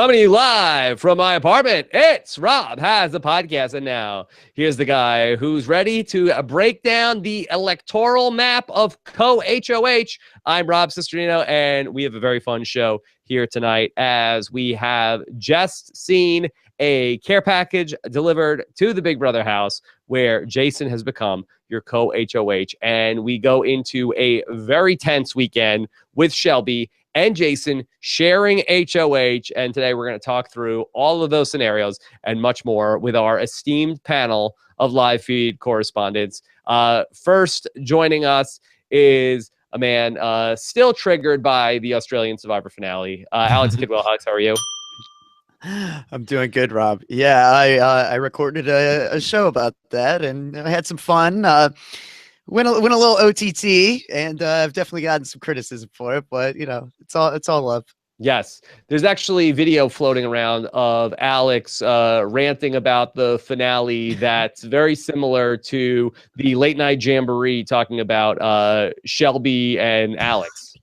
Coming to you live from my apartment, it's Rob Has a Podcast. And now, here's the guy who's ready to break down the electoral map of co-HOH. I'm Rob Cesternino, and we have a very fun show here tonight as we have just seen a care package delivered to the Big Brother house where Jason has become your co-HOH. And we go into a very tense weekend with Shelby and Jason sharing HOH. And today we're going to talk through all of those scenarios and much more with our esteemed panel of live feed correspondents. First joining us is a man still triggered by the Australian Survivor finale. Alex Kidwell. Alex, how are you? I'm doing good, Rob. Yeah, I recorded a show about that, and I had some fun. Went a little OTT, and I've definitely gotten some criticism for it, but you know, it's all love. Yes, there's actually video floating around of Alex ranting about the finale that's very similar to the late night jamboree talking about Shelby and Alex.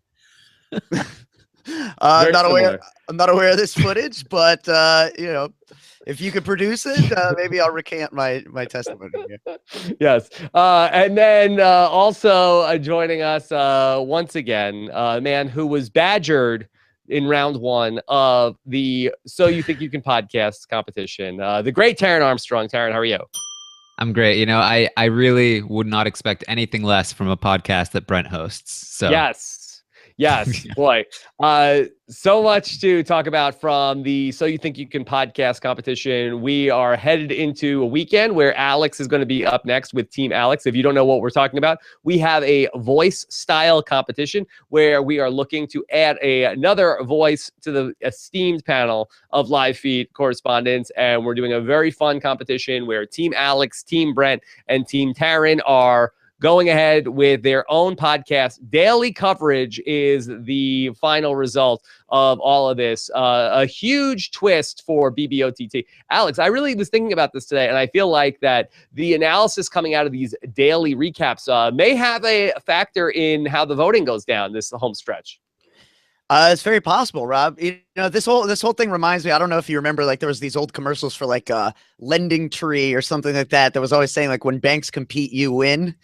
I'm not similar. aware. I'm not aware of this footage, but you know, if you could produce it, maybe I'll recant my testimony here. Yes. And then also joining us once again, a man who was badgered in round one of the So You Think You Can podcast competition, the great Taryn Armstrong. Taryn, how are you? I'm great. You know, I really would not expect anything less from a podcast that Brent hosts. So Yes, boy. So much to talk about from the So You Think You Can podcast competition. We are headed into a weekend where Alex is going to be up next with Team Alex. If you don't know what we're talking about, we have a voice style competition where we are looking to add another voice to the esteemed panel of live feed correspondents. And we're doing a very fun competition where Team Alex, Team Brent, and Team Taryn are going ahead with their own podcast. Daily coverage is the final result of all of this. A huge twist for BBOTT. Alex, I really was thinking about this today, and I feel like that the analysis coming out of these daily recaps may have a factor in how the voting goes down this home stretch. It's very possible, Rob. You know, this whole thing reminds me. I don't know if you remember, like there was these old commercials for like Lending Tree or something like that. That was always saying like when banks compete, you win.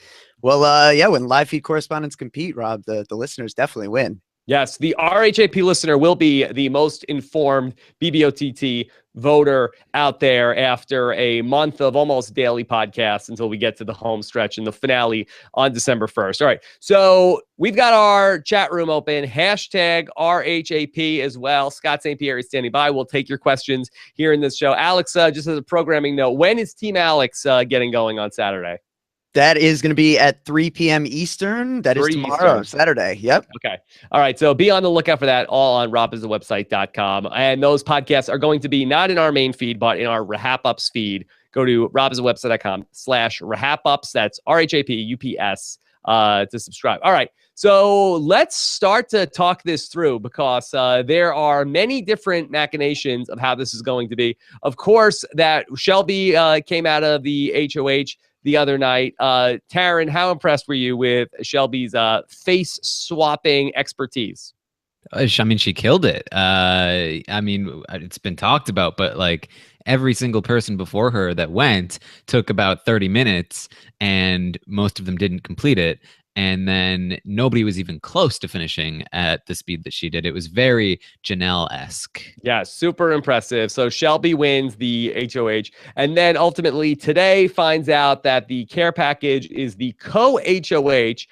Well, yeah, when live feed correspondents compete, Rob, the listeners definitely win. Yes, the RHAP listener will be the most informed BBOTT voter out there after a month of almost daily podcasts until we get to the home stretch and the finale on December 1st. All right, so we've got our chat room open, hashtag RHAP as well. Scott St. Pierre is standing by. We'll take your questions here in this show. Alex, just as a programming note, when is Team Alex getting going on Saturday? That is going to be at 3 p.m. Eastern. That is tomorrow, Saturday. Yep. Okay. All right. So be on the lookout for that all on robisthewebsite.com. And those podcasts are going to be not in our main feed, but in our Rahap Ups feed. Go to robisthewebsite.com/RahapUps. That's RHAPUPS to subscribe. All right. So let's start to talk this through because there are many different machinations of how this is going to be. Of course, that Shelby came out of the HOH the other night. Taryn, how impressed were you with Shelby's face swapping expertise? I mean, she killed it. I mean, it's been talked about, but like every single person before her that went took about 30 minutes and most of them didn't complete it. And then nobody was even close to finishing at the speed that she did. It was very Janelle-esque. Yeah, super impressive. So Shelby wins the HOH. And then ultimately today finds out that the care package is the co-HOH,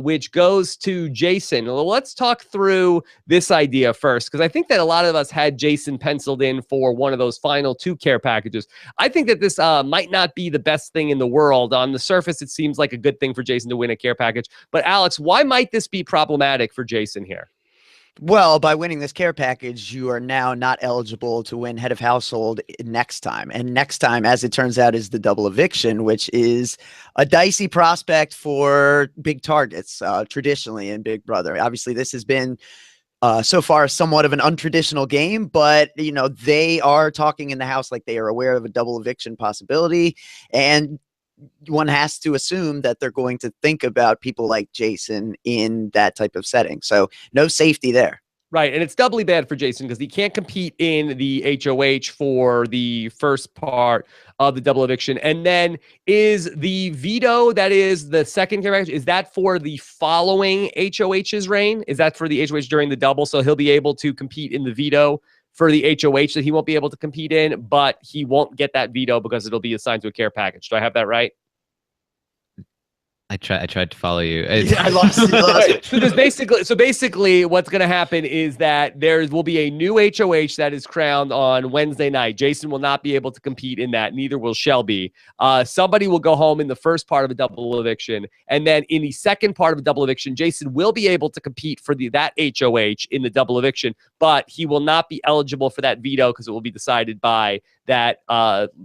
which goes to Jason. Well, let's talk through this idea first, because I think that a lot of us had Jason penciled in for one of those final two care packages. I think that this might not be the best thing in the world. On the surface, it seems like a good thing for Jason to win a care package. But Alex, why might this be problematic for Jason here? Well, by winning this care package, you are now not eligible to win head of household next time. And next time, as it turns out, is the double eviction, which is a dicey prospect for big targets traditionally in Big Brother. Obviously, this has been so far somewhat of an untraditional game, but you know, they are talking in the house like they are aware of a double eviction possibility. And one has to assume that they're going to think about people like Jason in that type of setting. So no safety there. Right, and it's doubly bad for Jason because he can't compete in the HOH for the first part of the double eviction. And then is the veto, that is the second character, is that for the following HOH's reign? Is that for the HOH during the double? So he'll be able to compete in the veto for the HOH that he won't be able to compete in, but he won't get that veto because it'll be assigned to a care package. Do I have that right? I tried to follow you. Yeah, I lost you. So basically what's going to happen is that there will be a new HOH that is crowned on Wednesday night. Jason will not be able to compete in that. Neither will Shelby. Somebody will go home in the first part of a double eviction. And then in the second part of a double eviction, Jason will be able to compete for that HOH in the double eviction, but he will not be eligible for that veto because it will be decided by that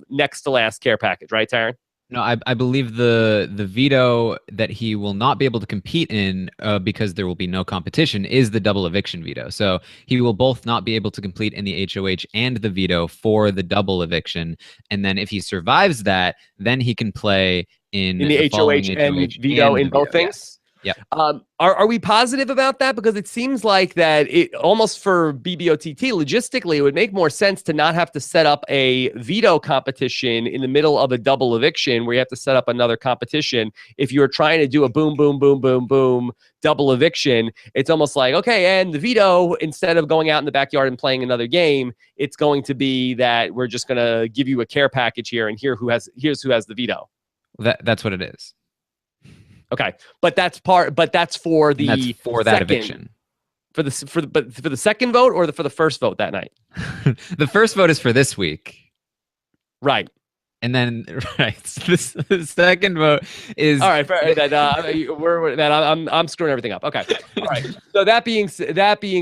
next to last care package. Right, Taryn? No, I believe the veto that he will not be able to compete in because there will be no competition is the double eviction veto. So he will both not be able to complete in the HOH and the veto for the double eviction. And then if he survives that, then he can play in the following HOH and veto in both things. Yeah. Are we positive about that? Because it seems like that it almost for BBOTT logistically, it would make more sense to not have to set up a veto competition in the middle of a double eviction where you have to set up another competition. If you're trying to do a boom, boom, boom, boom, boom double eviction, it's almost like, okay, and the veto, instead of going out in the backyard and playing another game, it's going to be that we're just going to give you a care package here and here's who has the veto. That's what it is. Okay, but that's for the that eviction. For the second vote or for the first vote that night? The first vote is for this week. Right. And then the second vote is all right. I'm screwing everything up. Okay. All right. So that being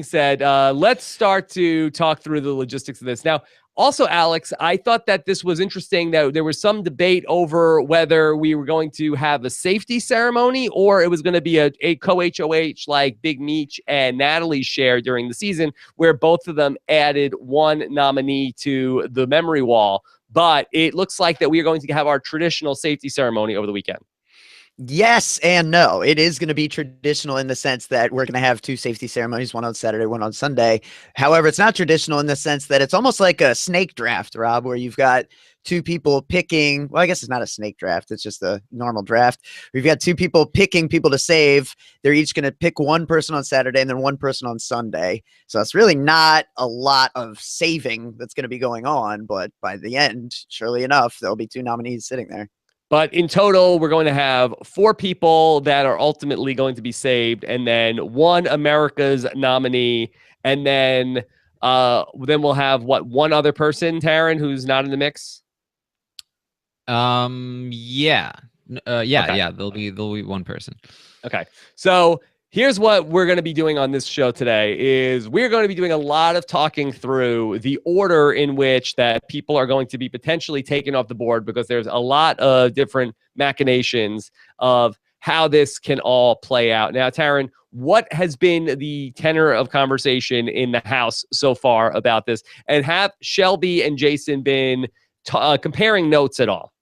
said, let's start to talk through the logistics of this now. Also, Alex, I thought that this was interesting that there was some debate over whether we were going to have a safety ceremony or it was going to be a co-HOH like Big Meech and Natalie share during the season, where both of them added one nominee to the memory wall. But it looks like that we are going to have our traditional safety ceremony over the weekend. Yes and no. It is going to be traditional in the sense that we're going to have two safety ceremonies, one on Saturday, one on Sunday. However, it's not traditional in the sense that it's almost like a snake draft, Rob, where you've got two people picking. Well, I guess it's not a snake draft. It's just a normal draft. We've got two people picking people to save. They're each going to pick one person on Saturday and then one person on Sunday. So it's really not a lot of saving that's going to be going on. But by the end, surely enough, there'll be two nominees sitting there. But in total, we're going to have 4 people that are ultimately going to be saved, and then one America's nominee, and then we'll have one other person, Taryn, who's not in the mix. Yeah. There'll be one person. Okay, so here's what we're going to be doing on this show today is we're going to be doing a lot of talking through the order in which that people are going to be potentially taken off the board, because there's a lot of different machinations of how this can all play out. Now, Taryn, what has been the tenor of conversation in the House so far about this? And have Shelby and Jason been comparing notes at all?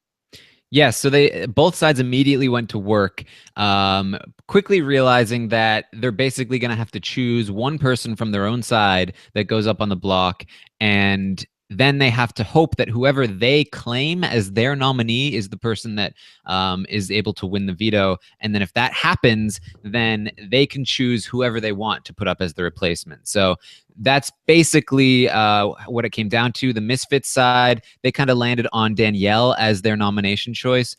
Yes, so both sides immediately went to work, quickly realizing that they're basically going to have to choose one person from their own side that goes up on the block, and then they have to hope that whoever they claim as their nominee is the person that is able to win the veto. And then if that happens, then they can choose whoever they want to put up as the replacement. So that's basically what it came down to. The Misfits side, they kind of landed on Danielle as their nomination choice,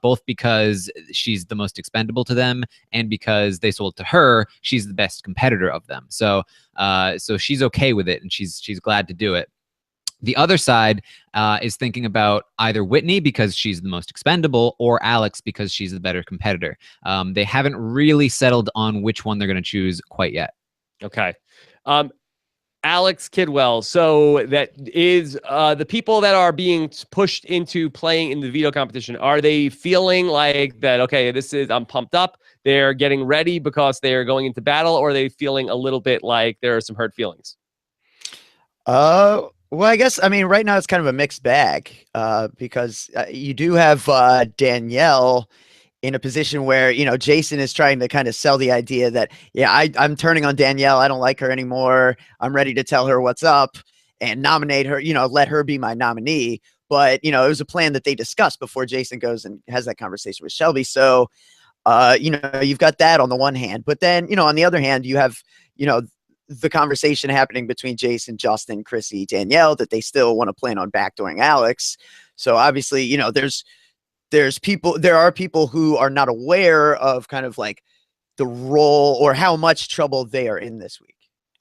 both because she's the most expendable to them and because they sold to her, she's the best competitor of them. So she's okay with it, and she's glad to do it. The other side is thinking about either Whitney because she's the most expendable or Alex because she's the better competitor. They haven't really settled on which one they're going to choose quite yet. Okay. Alex Kidwell. So that is the people that are being pushed into playing in the veto competition. Are they feeling like that, okay, I'm pumped up, they're getting ready because they're going into battle, or are they feeling a little bit like there are some hurt feelings? Well, I guess, right now it's kind of a mixed bag because you do have Danielle in a position where, you know, Jason is trying to kind of sell the idea that, yeah, I'm turning on Danielle. I don't like her anymore. I'm ready to tell her what's up and nominate her, you know, let her be my nominee. But, you know, it was a plan that they discussed before Jason goes and has that conversation with Shelby. So, you know, you've got that on the one hand, but then, you know, on the other hand, you have, you know, the conversation happening between Jason, Justin, Chrissy, Danielle, that they still want to plan on backdooring Alex. So obviously, you know, there are people who are not aware of kind of like the role or how much trouble they are in this week.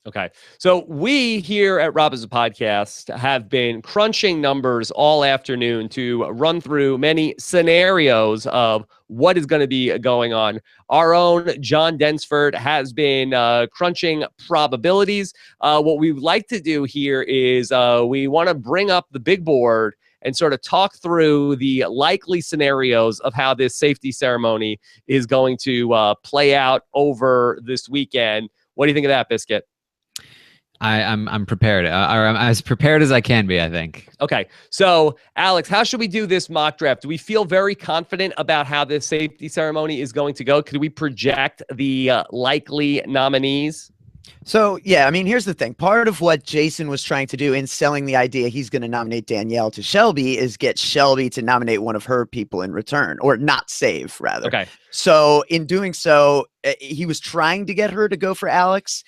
Okay. So we here at Rob Is a Podcast have been crunching numbers all afternoon to run through many scenarios of what is going to be going on. Our own John Densford has been crunching probabilities. What we would like to do here is we want to bring up the big board and sort of talk through the likely scenarios of how this safety ceremony is going to play out over this weekend. What do you think of that, Biscuit? I'm prepared. Or I'm as prepared as I can be, I think. Okay. So, Alex, how should we do this mock draft? Do we feel very confident about how this safety ceremony is going to go? Could we project the likely nominees? So, yeah, I mean, here's the thing. Part of what Jason was trying to do in selling the idea he's going to nominate Danielle to Shelby is get Shelby to nominate one of her people in return, or not save, rather. Okay. So in doing so, he was trying to get her to go for Alex.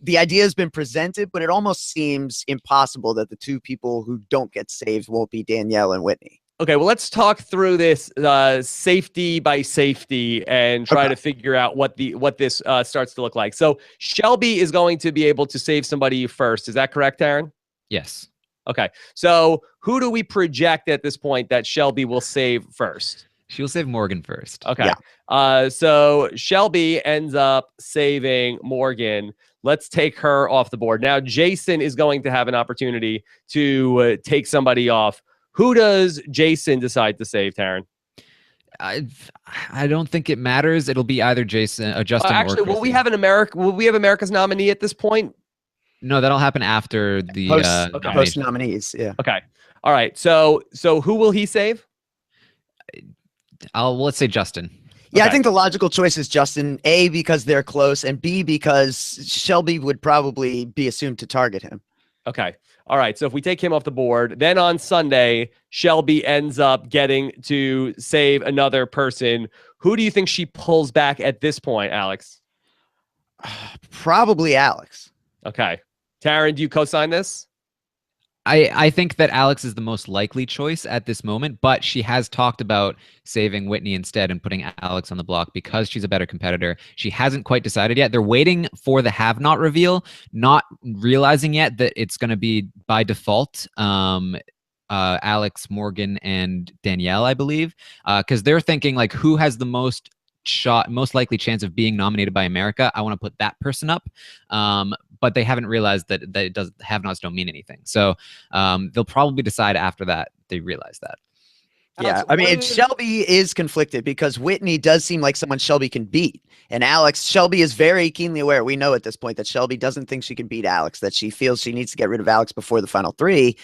The idea has been presented, but it almost seems impossible that the two people who don't get saved won't be Danielle and Whitney. Okay, well, let's talk through this safety by safety and try to figure out what this starts to look like. So Shelby is going to be able to save somebody first. Is that correct, Aaron? Yes. Okay, so who do we project at this point that Shelby will save first? She'll save Morgan first. Okay. Yeah. So Shelby ends up saving Morgan. Let's take her off the board. Now, Jason is going to have an opportunity to take somebody off. Who does Jason decide to save, Taryn? I don't think it matters. It'll be either Jason, Justin, actually, or Chrissy. will we have America's nominee at this point? No, that'll happen after the post nominees. Yeah. Okay. All right. So who will he save? Let's say Justin. Yeah, Okay. I think the logical choice is Justin, A, because they're close, and B, because Shelby would probably be assumed to target him. Okay. All right. So if we take him off the board, then on Sunday, Shelby ends up getting to save another person. Who do you think she pulls back at this point, Alex? Probably Alex. Okay. Taryn, do you co-sign this? I think that Alex is the most likely choice at this moment, but she has talked about saving Whitney instead and putting Alex on the block because she's a better competitor. She hasn't quite decided yet. They're waiting for the have-not reveal, not realizing yet that it's going to be by default Alex, Morgan, and Danielle, I believe, because they're thinking like, who has the most likely chance of being nominated by America? I want to put that person up. But they haven't realized that it does have-nots don't mean anything. So they'll probably decide after that they realize that. Yeah, I mean, Shelby is conflicted because Whitney does seem like someone Shelby can beat. And Shelby is very keenly aware. We know at this point that Shelby doesn't think she can beat Alex, that she feels she needs to get rid of Alex before the final three.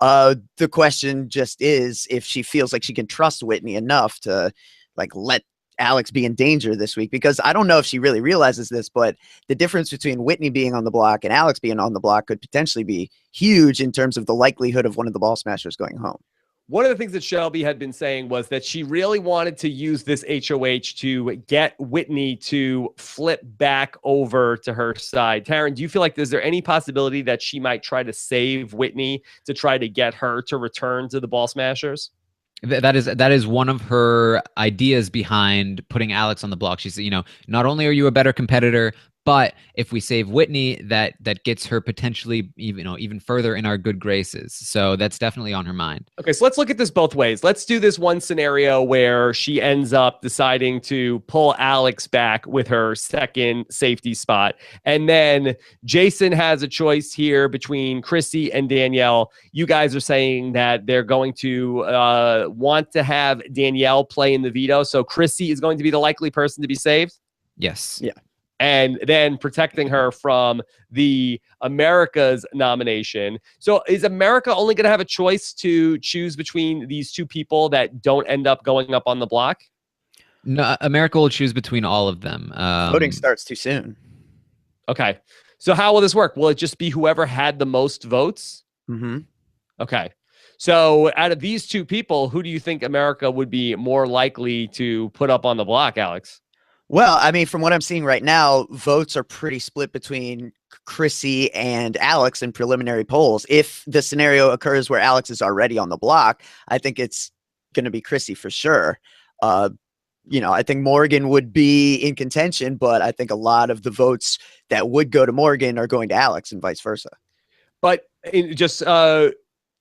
The question just is if she feels like she can trust Whitney enough to like let Alex be in danger this week, because I don't know if she really realizes this, but the difference between Whitney being on the block and Alex being on the block could potentially be huge in terms of the likelihood of one of the ball smashers going home. One of the things that Shelby had been saying was that she really wanted to use this HOH to get Whitney to flip back over to her side. Taryn, do you feel like is there any possibility that she might try to save Whitney to try to get her to return to the ball smashers? That is one of her ideas behind putting Alex on the block. She said, not only are you a better competitor, but if we save Whitney, that gets her potentially even further in our good graces. So that's definitely on her mind. Okay, so let's look at this both ways. Let's do this one scenario where she ends up deciding to pull Alex back with her second safety spot. And then Jason has a choice here between Chrissy and Danielle. You guys are saying that they're going to want to have Danielle play in the veto. So Chrissy is going to be the likely person to be saved? Yes. Yeah. And then protecting her from the America's nomination. So is America only going to have a choice to choose between these two people that don't end up going up on the block? No, America will choose between all of them. Voting starts too soon. Okay. So how will this work? Will it just be whoever had the most votes? Mm-hmm. Okay. So out of these two people, who do you think America would be more likely to put up on the block, Alex? Well, I mean, from what I'm seeing right now, votes are pretty split between Chrissy and Alex in preliminary polls. If the scenario occurs where Alex is already on the block, I think it's going to be Chrissy for sure. I think Morgan would be in contention, but I think a lot of the votes that would go to Morgan are going to Alex and vice versa. But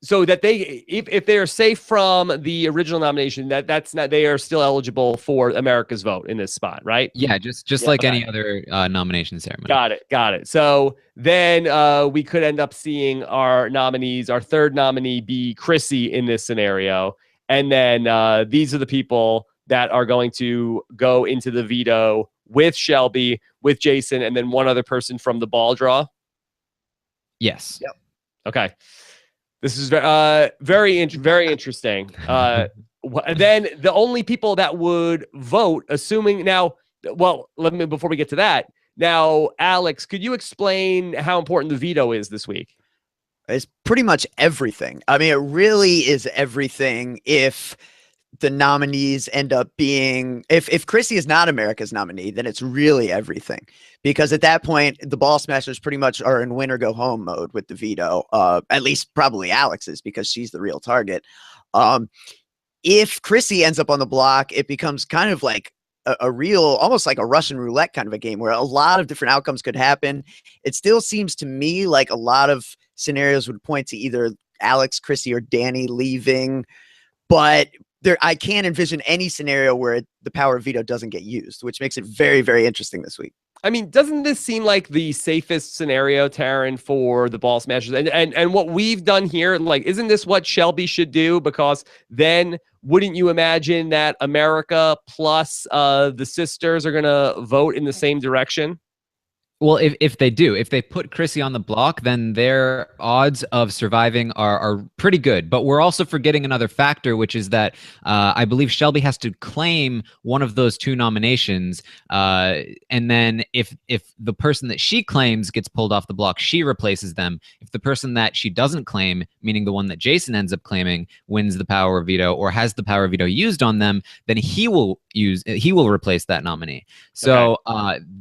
so that if they are safe from the original nomination, that's not, they are still eligible for America's vote in this spot, right? Yeah, just like any other nomination ceremony. Got it. So then we could end up seeing our third nominee be Chrissy in this scenario. And then these are the people that are going to go into the veto with Shelby, with Jason, and then one other person from the ball draw. Yes. Yep. Okay. This is very interesting. Then the only people that would vote, assuming now, well, before we get to that, now, Alex, could you explain how important the veto is this week? It's pretty much everything. I mean, it really is everything if the nominees end up being, if Chrissy is not America's nominee, then it's really everything. Because at that point, the ball smashers pretty much are in win or go home mode with the veto. At least probably Alex's, because she's the real target. If Chrissy ends up on the block, it becomes kind of like a real, almost like a Russian roulette kind of a game where a lot of different outcomes could happen. It still seems to me like a lot of scenarios would point to either Alex, Chrissy, or Danny leaving, but I can't envision any scenario where the power of veto doesn't get used, which makes it very, very interesting this week. I mean, doesn't this seem like the safest scenario, Taryn, for the ball smashers? And what we've done here, like, isn't this what Shelby should do? Because then wouldn't you imagine that America plus the sisters are going to vote in the same direction? Well, if they put Chrissy on the block, then their odds of surviving are pretty good. But we're also forgetting another factor, which is that I believe Shelby has to claim one of those two nominations, and then if the person that she claims gets pulled off the block, she replaces them. If the person that she doesn't claim, meaning the one that Jason ends up claiming, wins the power of veto or has the power of veto used on them, then he will replace that nominee. So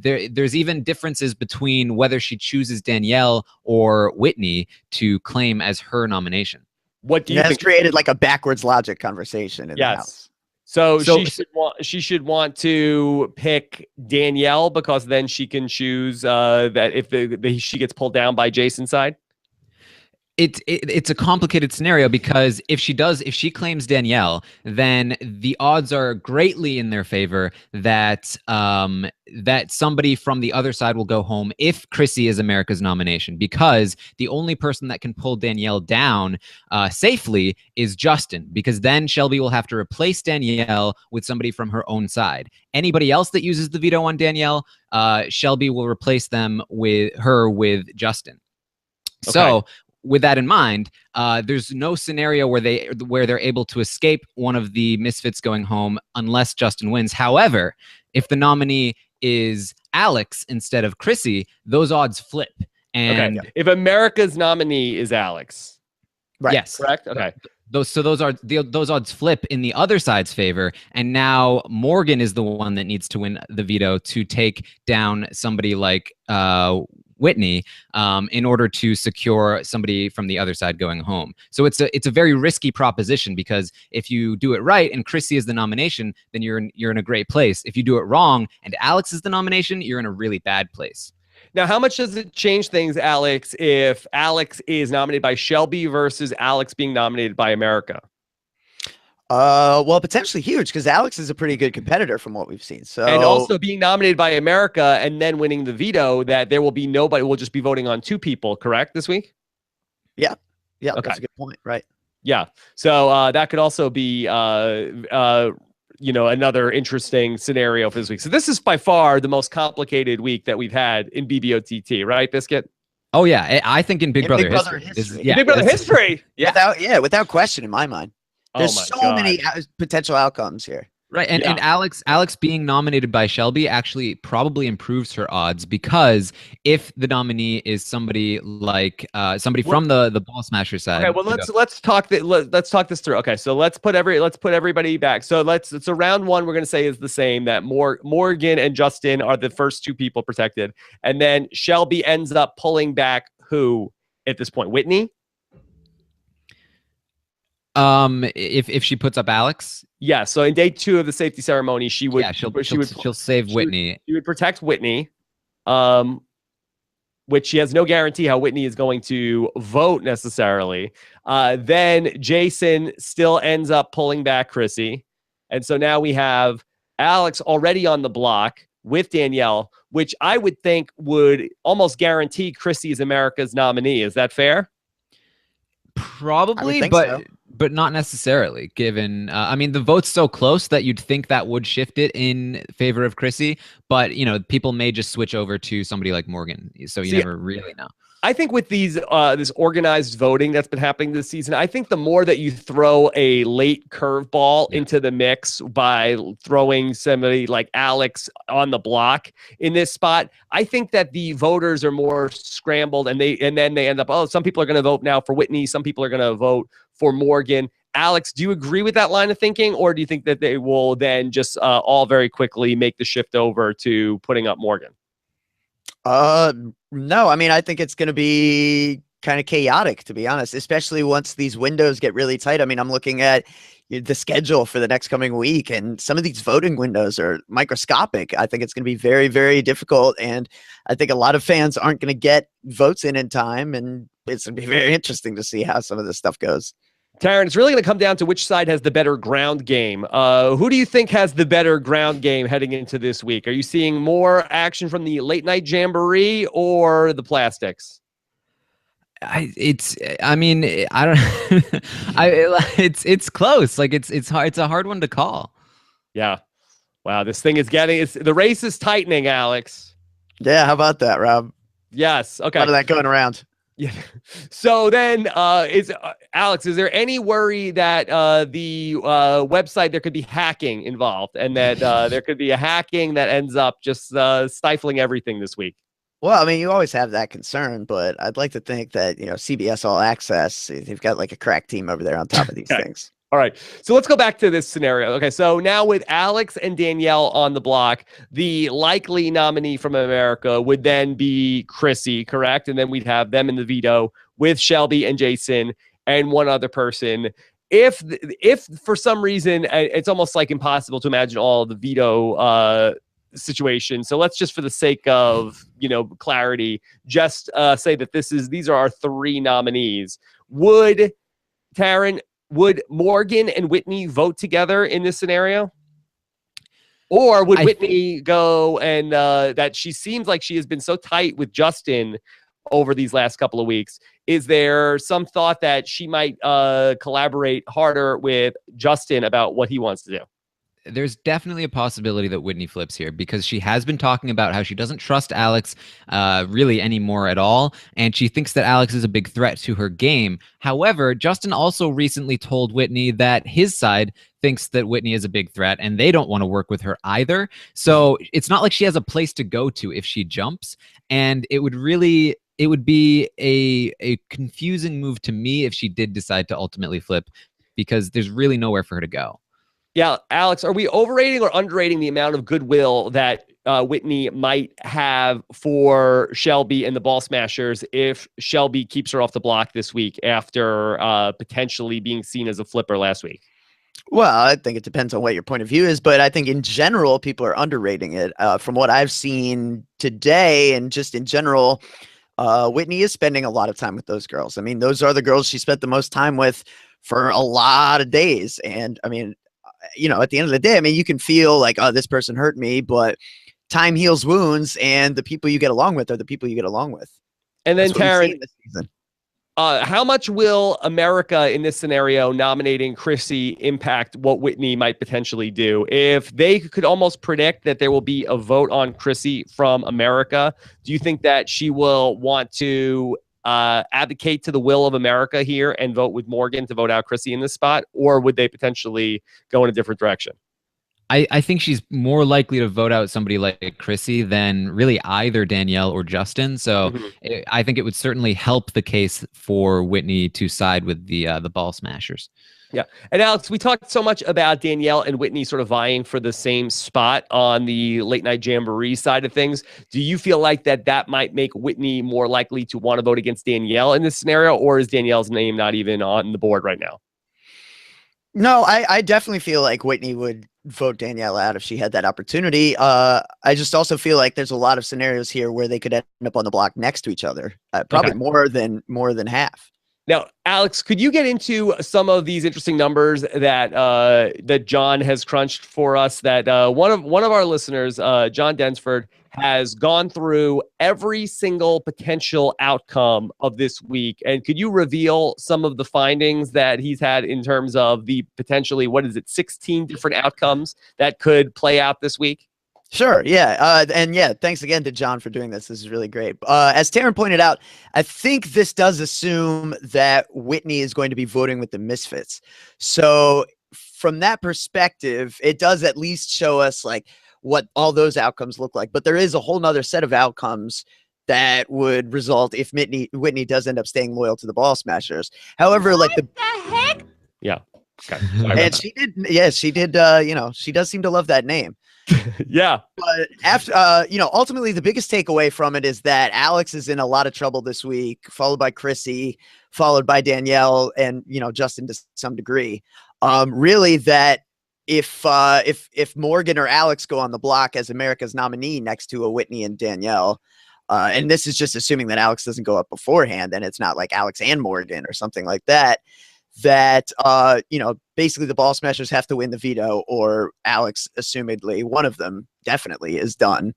there's even differences between whether she chooses Danielle or Whitney to claim as her nomination. What do you think? Has created like a backwards logic conversation in the house. So she should want to pick Danielle because then she can choose that if she gets pulled down by Jason's side. It's a complicated scenario because if she claims Danielle, then the odds are greatly in their favor that that somebody from the other side will go home if Chrissy is America's nomination, because the only person that can pull Danielle down safely is Justin, because then Shelby will have to replace Danielle with somebody from her own side. Anybody else that uses the veto on Danielle, Shelby will replace them with Justin. Okay. So with that in mind, there's no scenario where they're able to escape one of the misfits going home unless Justin wins. However, if the nominee is Alex instead of Chrissy, those odds flip. And if America's nominee is Alex, right? Yes, correct. Okay. Those odds flip in the other side's favor, and now Morgan is the one that needs to win the veto to take down somebody like Whitney in order to secure somebody from the other side going home. So it's a very risky proposition, because if you do it right and Chrissy is the nomination, then you're in a great place. If you do it wrong and Alex is the nomination, you're in a really bad place. Now, how much does it change things, Alex, if Alex is nominated by Shelby versus Alex being nominated by America? Well, potentially huge, because Alex is a pretty good competitor from what we've seen. So, and also being nominated by America and then winning the veto, that there will be nobody. We'll just be voting on two people, correct, this week? Yeah. Yeah. Okay. That's a good point. Right. Yeah. So that could also be, another interesting scenario for this week. So this is by far the most complicated week that we've had in BBOTT, right, Biscuit? Oh yeah, I think in Big Brother history. Big Brother history. Yeah. Without question, in my mind. There's so many potential outcomes here. Right. And Alex being nominated by Shelby actually probably improves her odds, because if the nominee is somebody like somebody What? from the Ball Smasher side. Okay, well let's talk let's talk this through. Okay, so let's put everybody back. So round one we're gonna say is the same, that Morgan and Justin are the first two people protected, and then Shelby ends up pulling back who at this point? Whitney. If she puts up Alex, Yeah. So in day two of the safety ceremony, she'll save Whitney. She would protect Whitney. Um, which she has no guarantee how Whitney is going to vote necessarily. Then Jason still ends up pulling back Chrissy. And so now we have Alex already on the block with Danielle, which I would think would almost guarantee Chrissy is America's nominee. Is that fair? Probably, so. but not necessarily, given I mean, the vote's so close that you'd think that would shift it in favor of Chrissy, but people may just switch over to somebody like Morgan, so you never really know. I think with these this organized voting that's been happening this season, I think the more that you throw a late curveball into the mix by throwing somebody like Alex on the block in this spot, I think that the voters are more scrambled, and then they end up, oh, some people are going to vote now for Whitney, some people are going to vote for Morgan. Alex, do you agree with that line of thinking, or do you think that they will then just all very quickly make the shift over to putting up Morgan? No, I mean, I think it's going to be kind of chaotic, to be honest, especially once these windows get really tight. I mean, I'm looking at the schedule for the next coming week, and some of these voting windows are microscopic. I think it's going to be very, very difficult. And I think a lot of fans aren't going to get votes in time. And it's going to be very interesting to see how some of this stuff goes. Taryn, it's really going to come down to which side has the better ground game. Who do you think has the better ground game heading into this week? Are you seeing more action from the late night jamboree or the plastics? It's close. Like it's hard. It's a hard one to call. Yeah. Wow. This thing is the race is tightening, Alex. Yeah. How about that, Rob? Yes. Okay. A lot of that going around. Yeah. So then, Alex, is there any worry that the website, there could be hacking involved, and that there could be a hacking that ends up just stifling everything this week? Well, I mean, you always have that concern, but I'd like to think that, CBS All Access, they've got like a crack team over there on top of these things. All right. So let's go back to this scenario. Okay. So now with Alex and Danielle on the block, the likely nominee from America would then be Chrissy, correct? And then we'd have them in the veto with Shelby and Jason and one other person. If for some reason, it's almost like impossible to imagine all the veto situation. So let's just, for the sake of, clarity, just say that these are our three nominees. Would Morgan and Whitney vote together in this scenario? Or would Whitney go and that she seems like she has been so tight with Justin over these last couple of weeks? Is there some thought that she might collaborate harder with Justin about what he wants to do? There's definitely a possibility that Whitney flips here, because she has been talking about how she doesn't trust Alex really anymore at all, and she thinks that Alex is a big threat to her game. However, Justin also recently told Whitney that his side thinks that Whitney is a big threat, and they don't want to work with her either. So it's not like she has a place to go to if she jumps, and it would be a confusing move to me if she did decide to ultimately flip, because there's really nowhere for her to go. Yeah, Alex, are we overrating or underrating the amount of goodwill that Whitney might have for Shelby and the Ball Smashers if Shelby keeps her off the block this week after potentially being seen as a flipper last week? Well, I think it depends on what your point of view is, but I think in general, people are underrating it. From what I've seen today and just in general, Whitney is spending a lot of time with those girls. I mean, those are the girls she spent the most time with for a lot of days. And I mean, at the end of the day, I mean, you can feel like, oh, this person hurt me, but time heals wounds, and the people you get along with are the people you get along with. And then, Taryn, how much will America in this scenario nominating Chrissy impact what Whitney might potentially do? If they could almost predict that there will be a vote on Chrissy from America, do you think that she will want to advocate to the will of America here and vote with Morgan to vote out Chrissy in this spot, or would they potentially go in a different direction? I think she's more likely to vote out somebody like Chrissy than really either Danielle or Justin. So I think it would certainly help the case for Whitney to side with the ball smashers. Yeah. And Alex, we talked so much about Danielle and Whitney sort of vying for the same spot on the late night jamboree side of things. Do you feel like that might make Whitney more likely to want to vote against Danielle in this scenario, or is Danielle's name not even on the board right now? No, I definitely feel like Whitney would vote Danielle out if she had that opportunity. I just also feel like there's a lot of scenarios here where they could end up on the block next to each other, probably more than half. Now, Alex, could you get into some of these interesting numbers that that John has crunched for us? That one of our listeners, John Densford, has gone through every single potential outcome of this week, and could you reveal some of the findings that he's had in terms of the potentially 16 different outcomes that could play out this week? Sure. Yeah. And yeah, thanks again to John for doing this. This is really great. As Taryn pointed out, I think this does assume that Whitney is going to be voting with the Misfits. So from that perspective, it does at least show us like what all those outcomes look like. But there is a whole nother set of outcomes that would result if Whitney does end up staying loyal to the Ball Smashers. However, what the heck? Yeah. Okay. And she did. Yes, she did. She does seem to love that name. Yeah. But after, ultimately the biggest takeaway from it is that Alex is in a lot of trouble this week, followed by Chrissy, followed by Danielle, and, Justin to some degree. Really that if Morgan or Alex go on the block as America's nominee next to a Whitney and Danielle, and this is just assuming that Alex doesn't go up beforehand and it's not like Alex and Morgan or something like that, basically the Ball Smashers have to win the veto or Alex, assumedly, one of them definitely is done.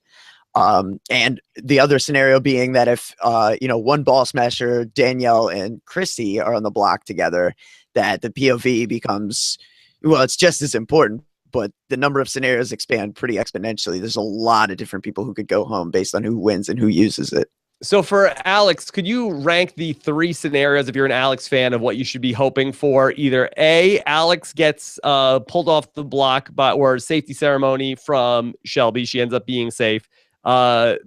And the other scenario being that if, one Ball Smasher, Danielle and Chrissy are on the block together, that the POV becomes, well, it's just as important, but the number of scenarios expand pretty exponentially. There's a lot of different people who could go home based on who wins and who uses it. So for Alex, could you rank the 3 scenarios, if you're an Alex fan, of what you should be hoping for? Either A, Alex gets pulled off the block or safety ceremony from Shelby. She ends up being safe.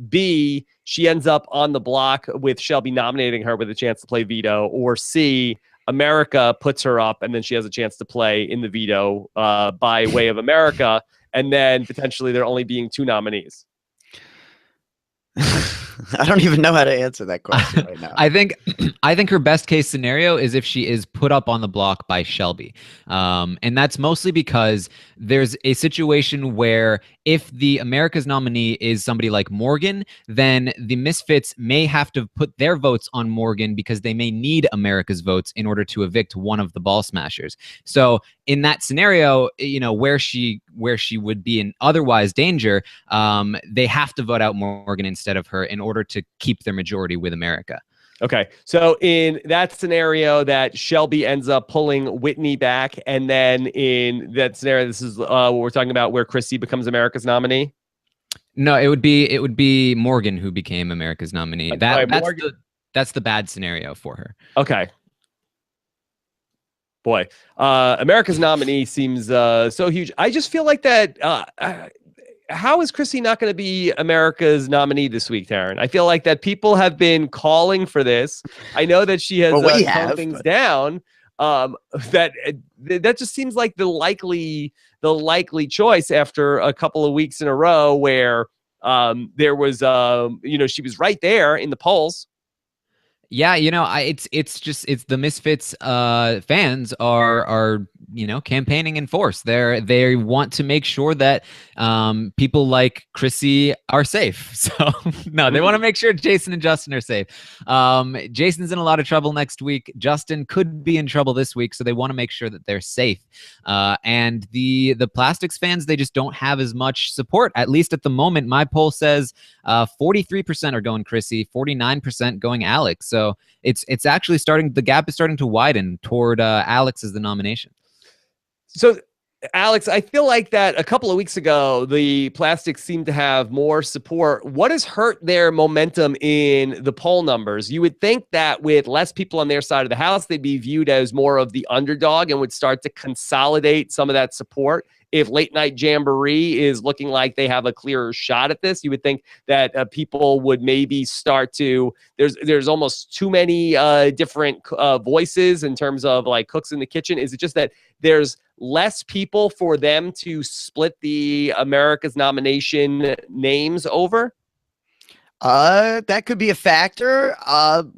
B, she ends up on the block with Shelby nominating her with a chance to play veto. Or C, America puts her up and then she has a chance to play in the veto by way of America. And then potentially there only being 2 nominees. I don't even know how to answer that question right now. I think her best case scenario is if she is put up on the block by Shelby. And that's mostly because there's a situation where if the America's nominee is somebody like Morgan, then the Misfits may have to put their votes on Morgan because they may need America's votes in order to evict one of the Ball Smashers. So in that scenario, where she would be in otherwise danger, they have to vote out Morgan instead of her in order to keep their majority with America. Okay, so in that scenario that Shelby ends up pulling Whitney back, and then in that scenario, this is what we're talking about, where Chrissy becomes America's nominee? No, it would be Morgan who became America's nominee. That's the bad scenario for her. Okay. Boy, America's nominee seems so huge. I just feel like that. How is Chrissy not going to be America's nominee this week, Taryn? I feel like that people have been calling for this. I know that she has toned things down. That just seems like the likely choice after a couple of weeks in a row where there was she was right there in the polls. Yeah, it's the Misfits fans are campaigning in force. They want to make sure that people like Chrissy are safe. So no, they want to make sure Jason and Justin are safe. Jason's in a lot of trouble next week. Justin could be in trouble this week, so they want to make sure that they're safe. And the Plastics fans, they just don't have as much support, at least at the moment. My poll says 43% are going Chrissy, 49% going Alex. So it's actually the gap is starting to widen toward Alex as the nomination. So, Alex, I feel like that a couple of weeks ago, the Plastics seemed to have more support. What has hurt their momentum in the poll numbers? You would think that with less people on their side of the house, they'd be viewed as more of the underdog and would start to consolidate some of that support if Late Night Jamboree is looking like they have a clearer shot at this, you would think that people would maybe start to, there's almost too many different voices in terms of like cooks in the kitchen. Is it just that there's less people for them to split the America's nomination names over? That could be a factor.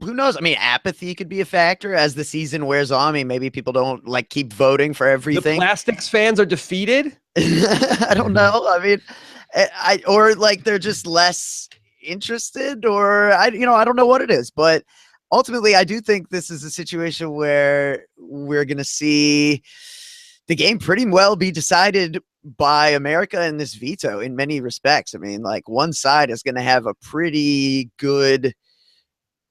Who knows? I mean, apathy could be a factor as the season wears on. I mean, maybe people don't like keep voting for everything. The Plastics fans are defeated. I don't know. I mean, or like they're just less interested, or I don't know what it is, but ultimately, I do think this is a situation where we're going to see the game pretty well be decided by America in this veto in many respects. I mean, like one side is going to have a pretty good,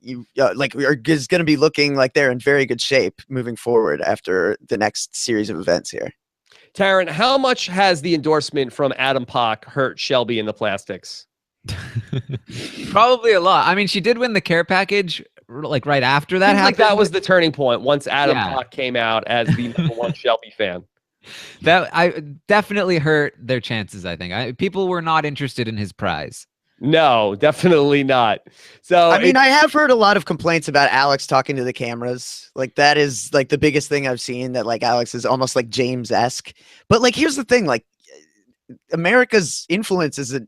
is going to be looking like they're in very good shape moving forward after the next series of events here. Taryn, how much has the endorsement from Adam Pock hurt Shelby in the Plastics? Probably a lot. I mean, she did win the care package like right after that happened. Like that was the turning point once Adam Pock came out as the #1 Shelby fan. That I definitely hurt their chances. I think people were not interested in his prize. No, definitely not. So I mean, I have heard a lot of complaints about Alex talking to the cameras. Like that is like the biggest thing I've seen, that like Alex is almost like James-esque. But like, here's the thing, like America's influence is an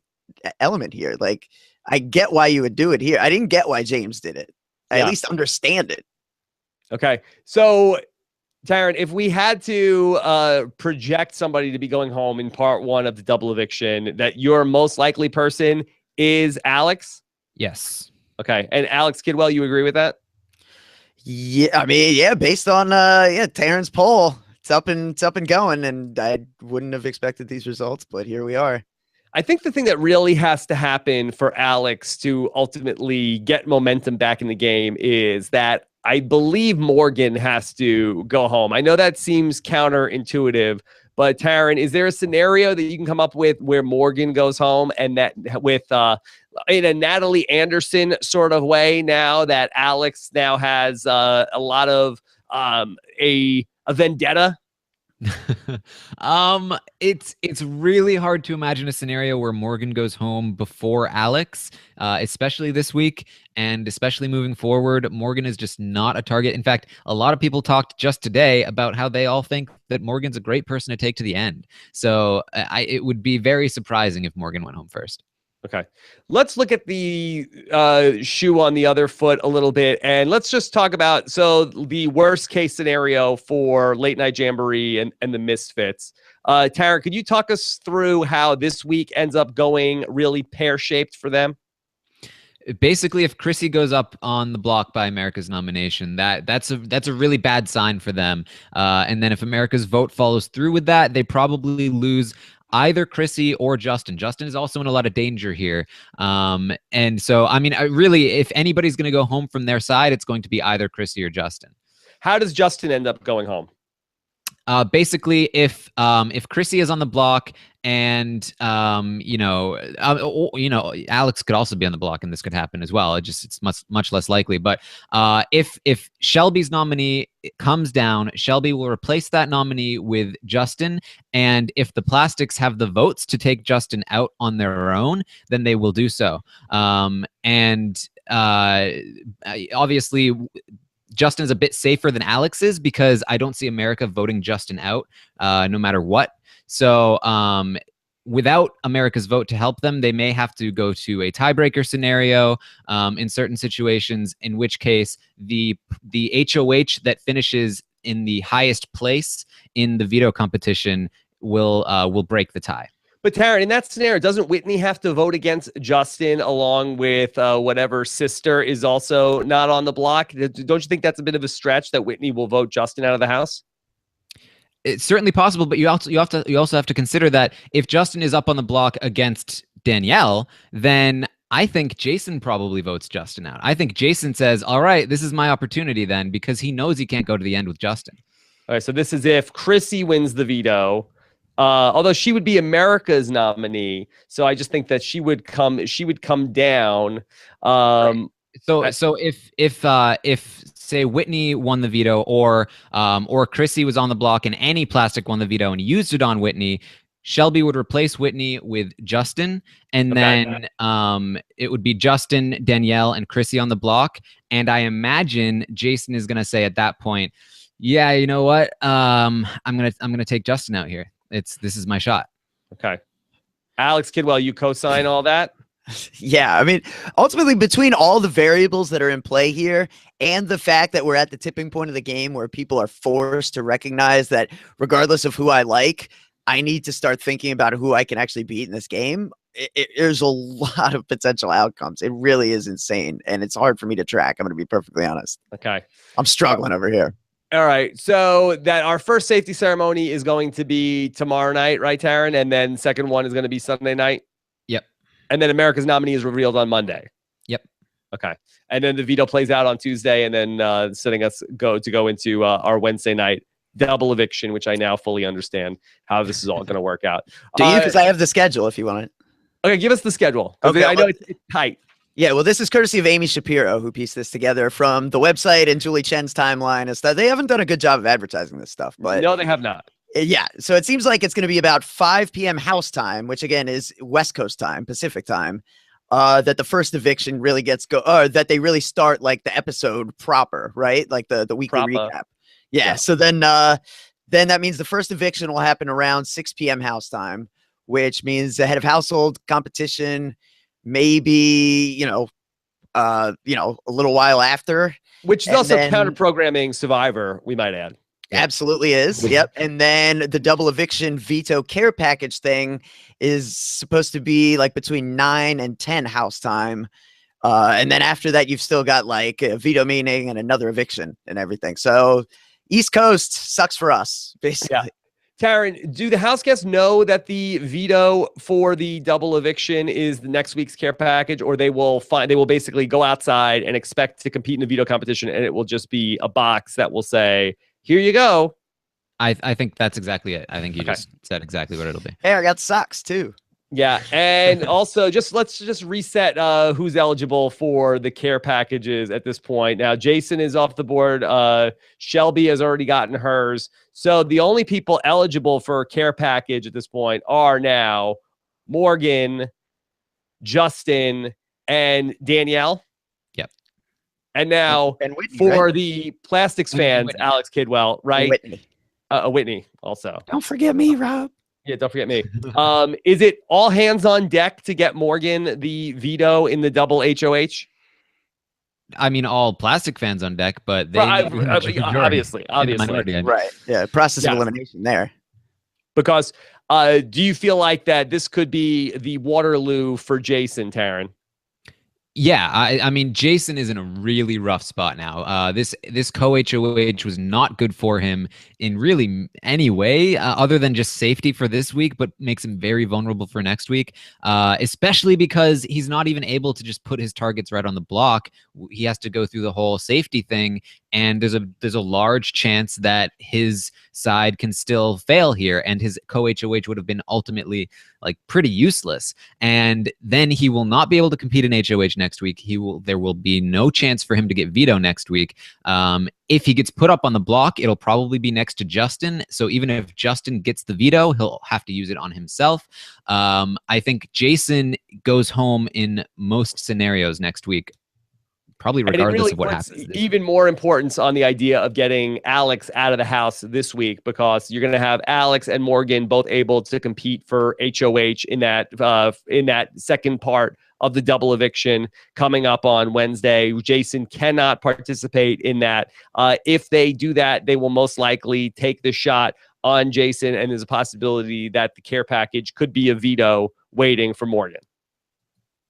element here. Like I get why you would do it here. I didn't get why James did it. I at least understand it. Okay. So Taryn, if we had to project somebody to be going home in part 1 of the double eviction, that your most likely person is Alex? Yes. Okay. And Alex Kidwell, you agree with that? Yeah, I mean, yeah, based on Taryn's poll, it's up and going, and I wouldn't have expected these results, but here we are. I think the thing that really has to happen for Alex to ultimately get momentum back in the game is that I believe Morgan has to go home. I know that seems counterintuitive, but Taryn, is there a scenario that you can come up with where Morgan goes home and that with in a Natalie Anderson sort of way, now that Alex now has a lot of a vendetta? It's really hard to imagine a scenario where Morgan goes home before Alex, especially this week, and especially moving forward. Morgan is just not a target. In fact, a lot of people talked just today about how they all think that Morgan's a great person to take to the end. So it would be very surprising if Morgan went home first. Okay, let's look at the shoe on the other foot a little bit, and let's just talk about the worst case scenario for Late Night Jamboree and the Misfits. Taryn, could you talk us through how this week ends up going really pear-shaped for them? Basically, if Chrissy goes up on the block by America's nomination, that's a really bad sign for them. And then if America's vote follows through with that, they probably lose either Chrissy or Justin. Justin is also in a lot of danger here. And so, I mean, really, if anybody's going to go home from their side, it's going to be either Chrissy or Justin. How does Justin end up going home? Basically, if Chrissy is on the block and Alex could also be on the block and this could happen as well. It's much less likely. But if Shelby's nominee comes down, Shelby will replace that nominee with Justin. And if the Plastics have the votes to take Justin out on their own, then they will do so. Obviously, Justin is a bit safer than Alex is because I don't see America voting Justin out no matter what. So without America's vote to help them, they may have to go to a tiebreaker scenario in certain situations, in which case the HOH that finishes in the highest place in the veto competition will break the tie. But Taryn, in that scenario, doesn't Whitney have to vote against Justin along with whatever sister is also not on the block? Don't you think that's a bit of a stretch that Whitney will vote Justin out of the house? It's certainly possible, but you also have to consider that if Justin is up on the block against Danielle, then I think Jason probably votes Justin out. I think Jason says, all right, this is my opportunity then, because he knows he can't go to the end with Justin. All right, so this is if Chrissy wins the veto. Although she would be America's nominee, so I just think that she would come down. Right. So if say Whitney won the veto, or Chrissy was on the block and any Plastic won the veto and used it on Whitney, Shelby would replace Whitney with Justin, and then it would be Justin, Danielle, and Chrissy on the block. And I imagine Jason is gonna say at that point, "Yeah, you know what? I'm gonna take Justin out here. This is my shot." Okay. Alex Kidwell, you co-sign all that? Yeah, I mean, ultimately, between all the variables that are in play here and the fact that we're at the tipping point of the game where people are forced to recognize that regardless of who I like, I need to start thinking about who I can actually beat in this game. There's a lot of potential outcomes. It really is insane, and it's hard for me to track. I'm going to be perfectly honest. Okay. I'm struggling over here. All right. So that our first safety ceremony is going to be tomorrow night, right, Taryn? And then second one is going to be Sunday night? Yep. And then America's nominee is revealed on Monday? Yep. Okay. And then the veto plays out on Tuesday, and then setting us go into our Wednesday night double eviction, which I now fully understand how this is all going to work out. Do you? Because I have the schedule if you want it. Okay, give us the schedule. Okay, I know it's tight. Yeah, well, this is courtesy of Amy Shapiro, who pieced this together from the website and Julie Chen's timeline and stuff. They haven't done a good job of advertising this stuff, but no, they have not. Yeah, so it seems like it's going to be about 5 p.m. house time, which again is West Coast time, Pacific time. That the first eviction really gets that they really start like the episode proper, right? Like the weekly recap. Yeah. So then that means the first eviction will happen around 6 p.m. house time, which means the head of household competition, maybe, a little while after. Which is also counter-programming Survivor, we might add. Absolutely is. Yep. And then the double eviction veto care package thing is supposed to be like between 9 and 10 house time. And then after that, you've still got like a veto meeting and another eviction and everything. So East Coast sucks for us, basically. Yeah. Taryn, do the house guests know that the veto for the double eviction is the next week's care package, or they will basically go outside and expect to compete in the veto competition, and it will just be a box that will say, "Here you go." I think that's exactly it. I think you just said exactly what it'll be. Hey, I got socks too. Yeah, and also let's just reset who's eligible for the care packages at this point. Now, Jason is off the board. Shelby has already gotten hers. So the only people eligible for a care package at this point are now Morgan, Justin, and Danielle. Yep. And now and Whitney, for the Plastics fans, Whitney. Alex Kidwell, right? Whitney also. Don't forget me, Rob. Yeah, don't forget me. Is it all hands on deck to get Morgan the veto in the double HOH? I mean, all plastic fans on deck, but they obviously. Right. Yeah. Process of elimination there. Because do you feel like that this could be the Waterloo for Jason, Taryn? Yeah, I mean, Jason is in a really rough spot now. This co-HOH was not good for him in really any way other than just safety for this week, but makes him very vulnerable for next week, especially because he's not even able to just put his targets right on the block. He has to go through the whole safety thing, and there's a large chance that his side can still fail here, and his co-HOH would have been ultimately like pretty useless. And then he will not be able to compete in HOH next week. There will be no chance for him to get veto next week. If he gets put up on the block, it'll probably be next to Justin. So even if Justin gets the veto, he'll have to use it on himself. I think Jason goes home in most scenarios next week, probably regardless of what happens. Even more importance on the idea of getting Alex out of the house this week, because you're going to have Alex and Morgan both able to compete for HOH in that second part of the double eviction coming up on Wednesday. Jason cannot participate in that. If they do that, they will most likely take the shot on Jason, and there's a possibility that the care package could be a veto waiting for Morgan.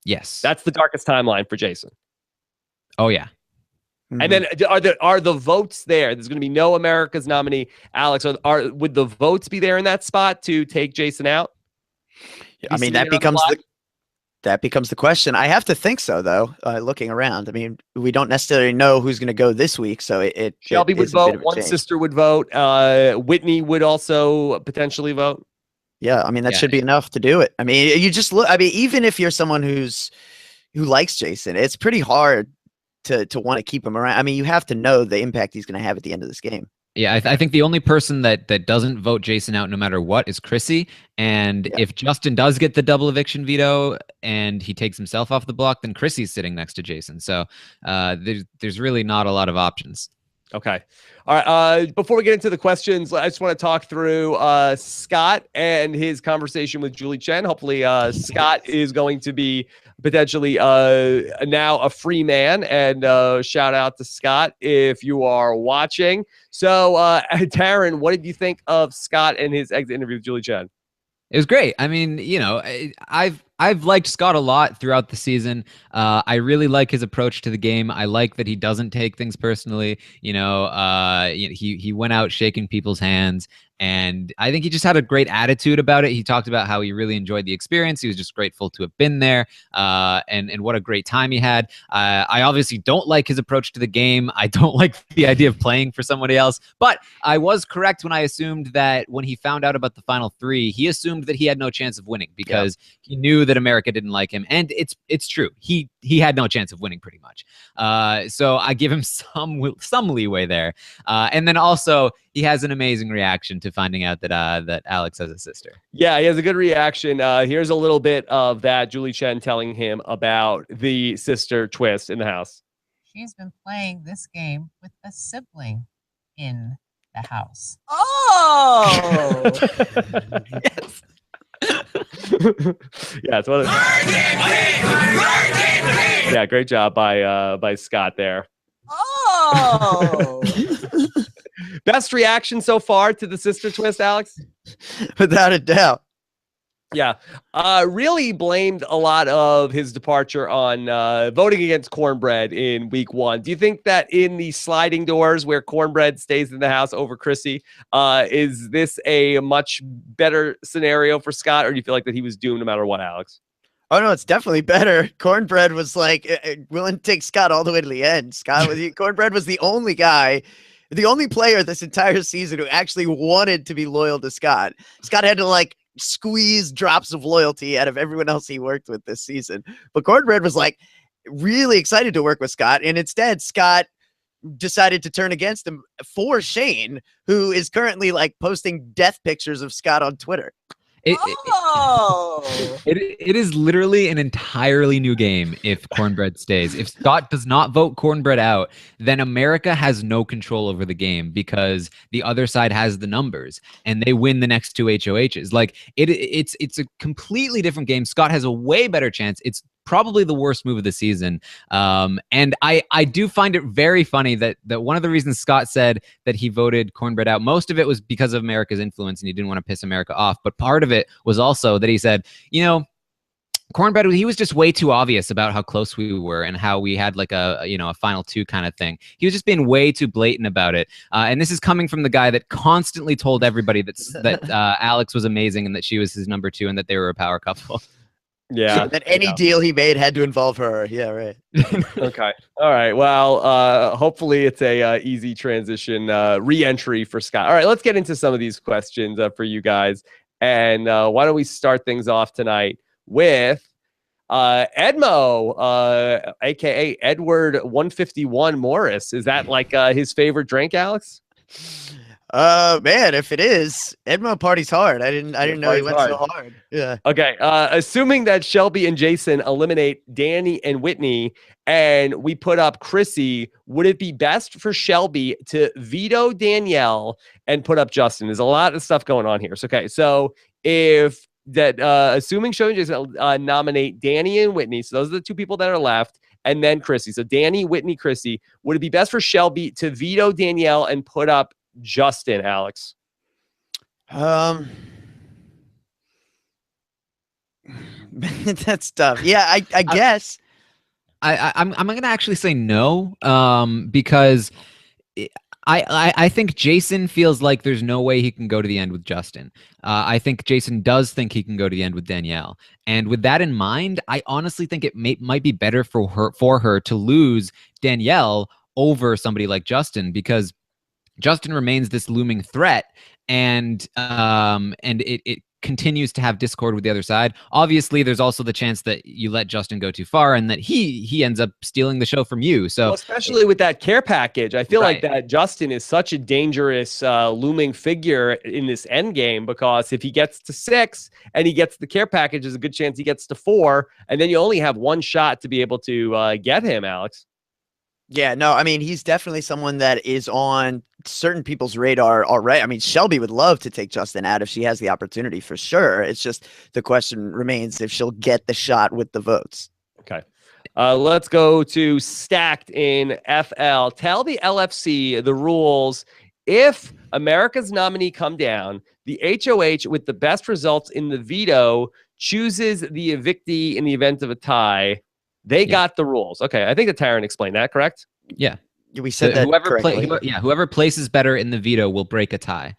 Yes. That's the darkest timeline for Jason. Oh, yeah. Mm-hmm. And then are the votes there? There's going to be no America's nominee. Alex, would the votes be there in that spot to take Jason out? I mean, that becomes the question. I have to think so, though, looking around. I mean, we don't necessarily know who's going to go this week. So Shelby would vote. One sister would vote. Whitney would also potentially vote. Yeah, I mean, that should be enough to do it. I mean, you just look. I mean, even if you're someone who likes Jason, it's pretty hard to want to keep him around. I mean, you have to know the impact he's going to have at the end of this game. Yeah, I think the only person that doesn't vote Jason out no matter what is Chrissy. And if Justin does get the double eviction veto and he takes himself off the block, then Chrissy's sitting next to Jason. So there's really not a lot of options. Okay. All right. Before we get into the questions, I just want to talk through Scott and his conversation with Julie Chen. Hopefully, Scott is going to be potentially now a free man. And shout out to Scott if you are watching. So, Taryn, what did you think of Scott and his exit interview with Julie Chen? It was great. I mean, I've liked Scott a lot throughout the season. I really like his approach to the game. I like that he doesn't take things personally. He went out shaking people's hands, and I think he just had a great attitude about it. He talked about how he really enjoyed the experience. He was just grateful to have been there, and what a great time he had. I obviously don't like his approach to the game. I don't like the idea of playing for somebody else, but I was correct when I assumed that when he found out about the final three, he assumed that he had no chance of winning because he knew that America didn't like him. And it's true. He had no chance of winning pretty much. So I give him some leeway there. And then also he has an amazing reaction to finding out that Alex has a sister. Yeah, he has a good reaction. Here's a little bit of that. Julie Chen telling him about the sister twist in the house. She's been playing this game with a sibling in the house. Oh! Yes. Yeah, it's one of yeah, great job by Scott there. Oh! Best reaction so far to the sister twist, Alex? Without a doubt. Yeah, really blamed a lot of his departure on voting against Cornbread in week 1. Do you think that in the sliding doors where Cornbread stays in the house over Chrissy, is this a much better scenario for Scott, or do you feel like that he was doomed no matter what, Alex? Oh no, it's definitely better. Cornbread was like willing to take Scott all the way to the end. Cornbread was the only guy, the only player this entire season who actually wanted to be loyal to Scott. Scott had to like squeeze drops of loyalty out of everyone else he worked with this season. But Cornbread was like really excited to work with Scott. And instead, Scott decided to turn against him for Shane, who is currently like posting death pictures of Scott on Twitter. It is literally an entirely new game if Cornbread stays. If Scott does not vote Cornbread out, then America has no control over the game because the other side has the numbers and they win the next 2 HOHs. Like it's a completely different game. Scott has a way better chance. It's probably the worst move of the season. And I do find it very funny that one of the reasons Scott said that he voted Cornbread out, most of it was because of America's influence and he didn't want to piss America off. But part of it was also that he said, Cornbread, he was just way too obvious about how close we were and how we had like a final 2 kind of thing. He was just being way too blatant about it. And this is coming from the guy that constantly told everybody that Alex was amazing and that she was his number 2 and that they were a power couple. Yeah. That any deal he made had to involve her. Yeah, right. Okay. All right. Well, hopefully it's a easy transition re-entry for Scott. All right, let's get into some of these questions for you guys. And why don't we start things off tonight with Edmo, aka Edward 151 Morris. Is that like his favorite drink, Alex? Man, if it is, Edmo parties hard. I didn't know he went so hard. Yeah. Okay. Assuming that Shelby and Jason eliminate Danny and Whitney and we put up Chrissy, would it be best for Shelby to veto Danielle and put up Justin? There's a lot of stuff going on here. So, okay. So if that, assuming Shelby and Jason nominate Danny and Whitney, so those are the 2 people that are left, and then Chrissy. So Danny, Whitney, Chrissy, would it be best for Shelby to veto Danielle and put up Justin, Alex? That's tough. Yeah, I guess. I'm gonna actually say no, because I think Jason feels like there's no way he can go to the end with Justin. I think Jason does think he can go to the end with Danielle, and with that in mind, I honestly think it might be better for her to lose Danielle over somebody like Justin, because Justin remains this looming threat, and it continues to have discord with the other side. Obviously, there's also the chance that you let Justin go too far and that he ends up stealing the show from you. So, well, especially with that care package, I feel like Right. that Justin is such a dangerous looming figure in this end game, because if he gets to 6 and he gets the care package, there's a good chance he gets to 4, and then you only have one shot to be able to get him, Alex. Yeah, no, I mean, he's definitely someone that is on certain people's radar already. I mean, Shelby would love to take Justin out if she has the opportunity, for sure. It's just the question remains if she'll get the shot with the votes. Okay. Let's go to Stacked in FL. Tell the LFC the rules. If America's nominee come down, the HOH with the best results in the veto chooses the evictee in the event of a tie. They got the rules. Okay, I think that Taryn explained that, correct? Yeah. We said that correctly. Whoever places better in the veto will break a tie.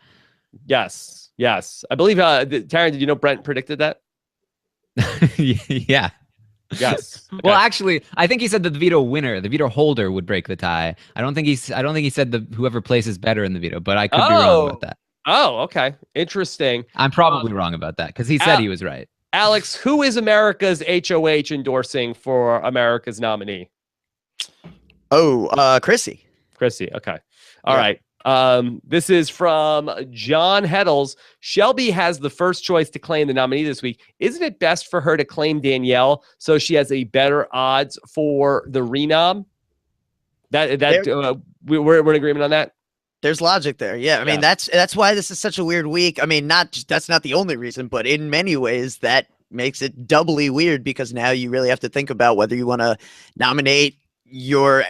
Yes. I believe, Taryn, did you know Brent predicted that? Yeah. Yes. Okay. Well, actually, I think he said that the veto holder would break the tie. I don't think he said the whoever places better in the veto, but I could be wrong about that. Oh, okay. Interesting. I'm probably wrong about that because he said he was right. Alex, who is America's HOH endorsing for America's nominee? Oh, Chrissy. Chrissy. Okay. All right. This is from John Heddles. Shelby has the first choice to claim the nominee this week. Isn't it best for her to claim Danielle so she has a better odds for the renom? We're in agreement on that. There's logic there. Yeah. I mean, that's why this is such a weird week. I mean, that's not the only reason, but in many ways that makes it doubly weird, because now you really have to think about whether you want to nominate your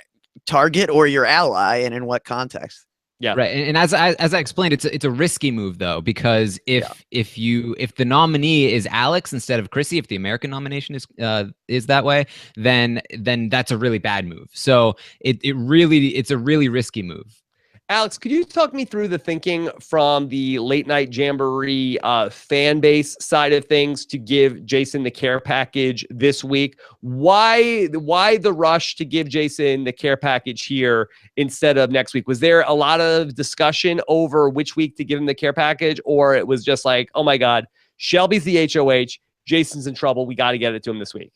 target or your ally and in what context. Yeah. Right. And as I explained, it's a risky move though, because if the nominee is Alex instead of Chrissy, if the American nomination is that way, then that's a really bad move. So it's a really risky move. Alex, could you talk me through the thinking from the late night jamboree fan base side of things to give Jason the care package this week? Why the rush to give Jason the care package here instead of next week? Was there a lot of discussion over which week to give him the care package, or it was just like, oh my God, Shelby's the HOH, Jason's in trouble, we got to get it to him this week?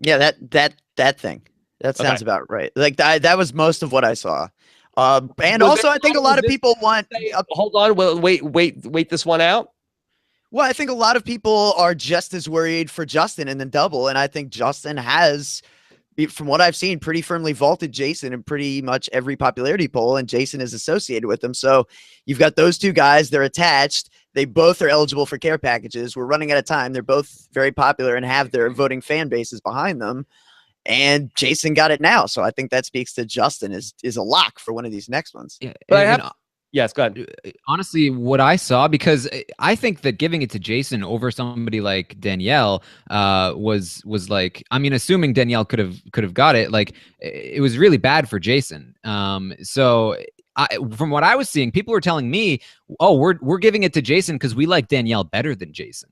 Yeah, that thing. That sounds about right. Like that was most of what I saw. And also, I think a lot of people want. Hold on, wait this one out. Well, I think a lot of people are just as worried for Justin in the double, and I think Justin has, from what I've seen, pretty firmly vaulted Jason in pretty much every popularity poll, and Jason is associated with them. So you've got those two guys; they're attached. They both are eligible for care packages. We're running out of time. They're both very popular and have their voting fan bases behind them. And Jason got it now. So I think that speaks to Justin is a lock for one of these next ones. Yeah, but yes, go ahead. Honestly, what I saw, because I think that giving it to Jason over somebody like Danielle was like, I mean, assuming Danielle could have got it, like it was really bad for Jason. So from what I was seeing, people were telling me, oh, we're giving it to Jason because we like Danielle better than Jason.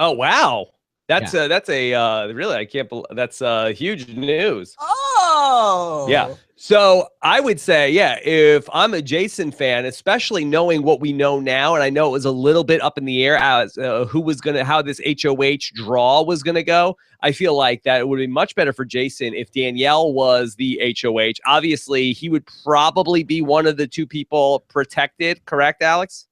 Oh, wow. That's really, I can't believe that's huge news. Oh, yeah. So I would say, if I'm a Jason fan, especially knowing what we know now, and I know it was a little bit up in the air as how this HOH draw was gonna go. I feel like that it would be much better for Jason if Danielle was the HOH. Obviously, he would probably be one of the two people protected. Correct, Alex?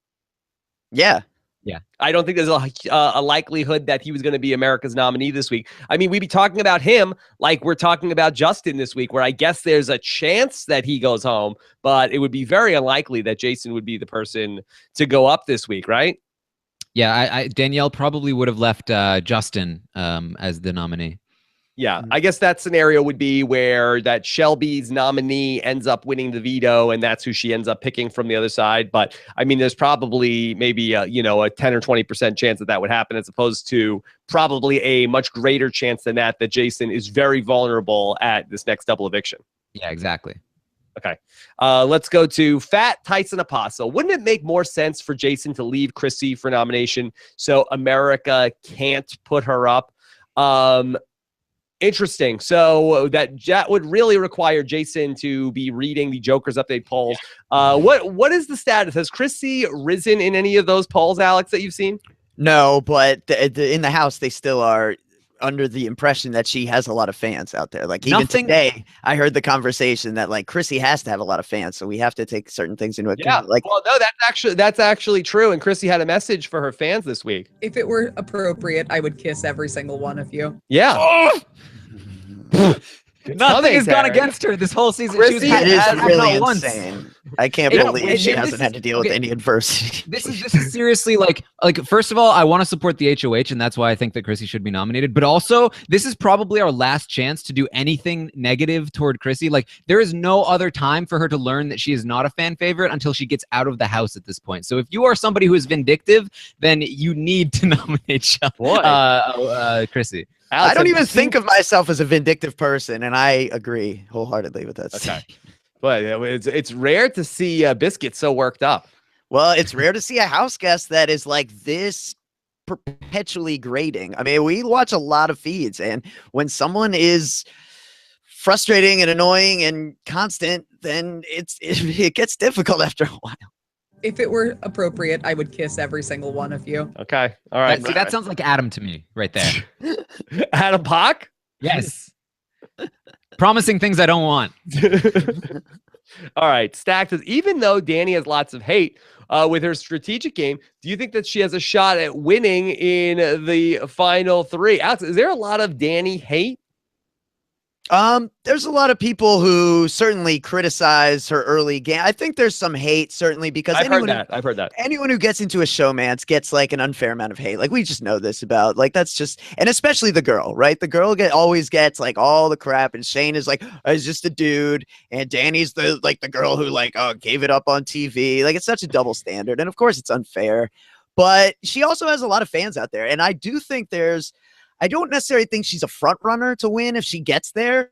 Yeah. Yeah, I don't think there's a likelihood that he was going to be America's nominee this week. I mean, we'd be talking about him like we're talking about Justin this week, where I guess there's a chance that he goes home, but it would be very unlikely that Jason would be the person to go up this week, right? Yeah, Danielle probably would have left Justin as the nominee. Yeah, I guess that scenario would be where that Shelby's nominee ends up winning the veto, and that's who she ends up picking from the other side. But I mean, there's probably maybe a 10 or 20% chance that would happen, as opposed to probably a much greater chance than that Jason is very vulnerable at this next double eviction. Yeah, exactly. Okay, let's go to Fat Tyson Apostle. Wouldn't it make more sense for Jason to leave Chrissy for nomination so America can't put her up? Interesting. So that would really require Jason to be reading the Joker's Update polls. What is the status? Has Chrissy risen in any of those polls, Alex, that you've seen? No, but in the house, they still are under the impression that she has a lot of fans out there. Like even today, I heard the conversation that like Chrissy has to have a lot of fans, so we have to take certain things into account. Yeah, like, well, no, that's actually true. And Chrissy had a message for her fans this week. If it were appropriate, I would kiss every single one of you. Yeah. Oh! Nothing has gone against her this whole season. It is really insane. I can't believe she hasn't had to deal with any adversity. This is seriously like first of all, I want to support the HOH, and that's why I think that Chrissy should be nominated. But also, this is probably our last chance to do anything negative toward Chrissy. Like, there is no other time for her to learn that she is not a fan favorite until she gets out of the house at this point. So if you are somebody who is vindictive, then you need to nominate Chrissy. Alex, I don't even think of myself as a vindictive person, and I agree wholeheartedly with that. Okay. But it's rare to see Biscuit so worked up. Well, it's rare to see a house guest that is like this perpetually grading. I mean, we watch a lot of feeds, and when someone is frustrating and annoying and constant, then it gets difficult after a while. If it were appropriate, I would kiss every single one of you. Okay. All right. See, that sounds like Adam to me right there. Adam Pock? Yes. Promising things I don't want. All right. Stack says, even though Danny has lots of hate with her strategic game, do you think that she has a shot at winning in the final three? Alex, is there a lot of Danny hate? There's a lot of people who certainly criticize her early game. I think there's some hate, certainly, because I've heard that. Anyone who gets into a showmance gets like an unfair amount of hate. Like, we just know this about, like, that's just, and especially the girl, right? The girl always gets like all the crap, and Shane is like, oh, he's just a dude, and Danny's the girl who gave it up on TV. Like, it's such a double standard, and of course it's unfair. But she also has a lot of fans out there, and I do think I don't necessarily think she's a front runner to win if she gets there,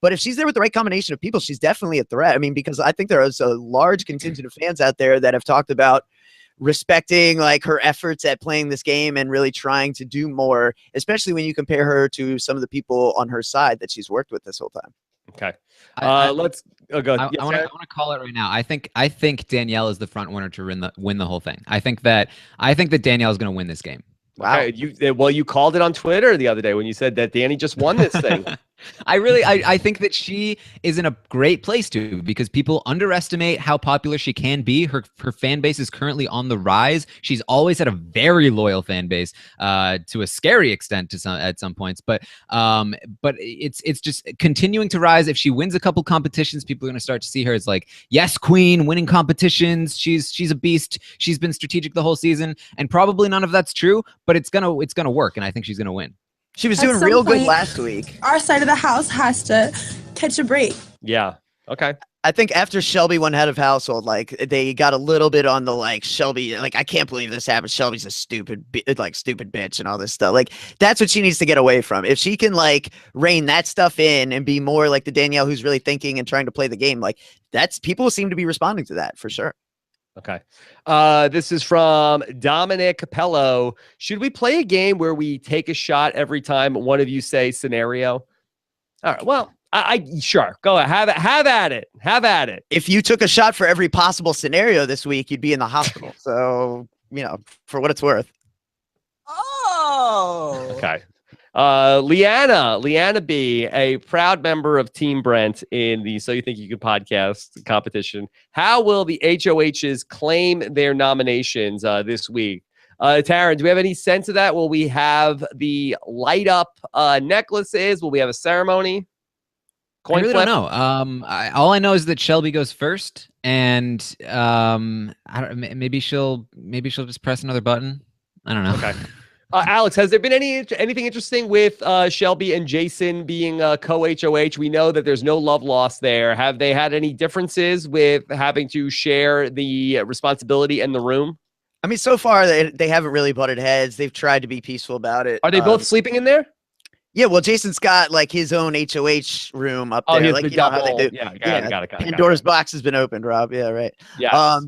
but if she's there with the right combination of people, she's definitely a threat. I mean, because I think there is a large contingent of fans out there that have talked about respecting like her efforts at playing this game and really trying to do more, especially when you compare her to some of the people on her side that she's worked with this whole time. Okay. Let's go. I want to call it right now. I think Danielle is the front runner to win the whole thing. I think that Danielle is going to win this game. Wow. Okay. You called it on Twitter the other day when you said that Danny just won this thing. I think that she is in a great place too, because people underestimate how popular she can be. Her fan base is currently on the rise. She's always had a very loyal fan base, to a scary extent at some points. But it's just continuing to rise. If she wins a couple competitions, people are going to start to see her as like, yes, queen, winning competitions. She's a beast. She's been strategic the whole season, and probably none of that's true, but it's gonna work, and I think she's gonna win. She was doing real good last week. Our side of the house has to catch a break. Yeah. Okay. I think after Shelby won head of household, like they got a little bit on the like Shelby, like I can't believe this happened. Shelby's a stupid bitch and all this stuff. Like that's what she needs to get away from. If she can like rein that stuff in and be more like the Danielle who's really thinking and trying to play the game, like that's people seem to be responding to that for sure. Okay. This is from Dominic Capello. Should we play a game where we take a shot every time one of you say scenario? All right. Well, sure. Go ahead. Have at it. Have at it. If you took a shot for every possible scenario this week, you'd be in the hospital. So, for what it's worth. Oh. Okay. Leanna B, a proud member of Team Brent in the So You Think You Could podcast competition. How will the HOHs claim their nominations this week? Taryn, do we have any sense of that? Will we have the light up necklaces? Will we have a ceremony? I really don't know. All I know is that Shelby goes first, and maybe she'll just press another button. I don't know. Okay. Alex, has there been anything interesting with Shelby and Jason being co-HOH? We know that there's no love lost there. Have they had any differences with having to share the responsibility in the room? I mean, so far they haven't really butted heads. They've tried to be peaceful about it. Are they both sleeping in there? Yeah, well, Jason's got like his own HOH room up there. Like the how they do. Yeah, got it. Pandora's box has been opened, Rob. Yeah, right. Yeah.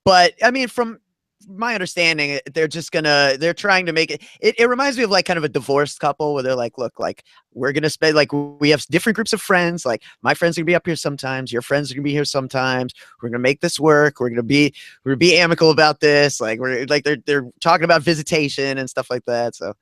But I mean, from my understanding, they're trying to make it, it reminds me of like kind of a divorced couple where they're like, look, like we're going to spend, like we have different groups of friends. Like my friends are gonna be up here sometimes. Your friends are gonna be here sometimes. We're going to make this work. We're going to be amicable about this. Like we're like, they're talking about visitation and stuff like that. So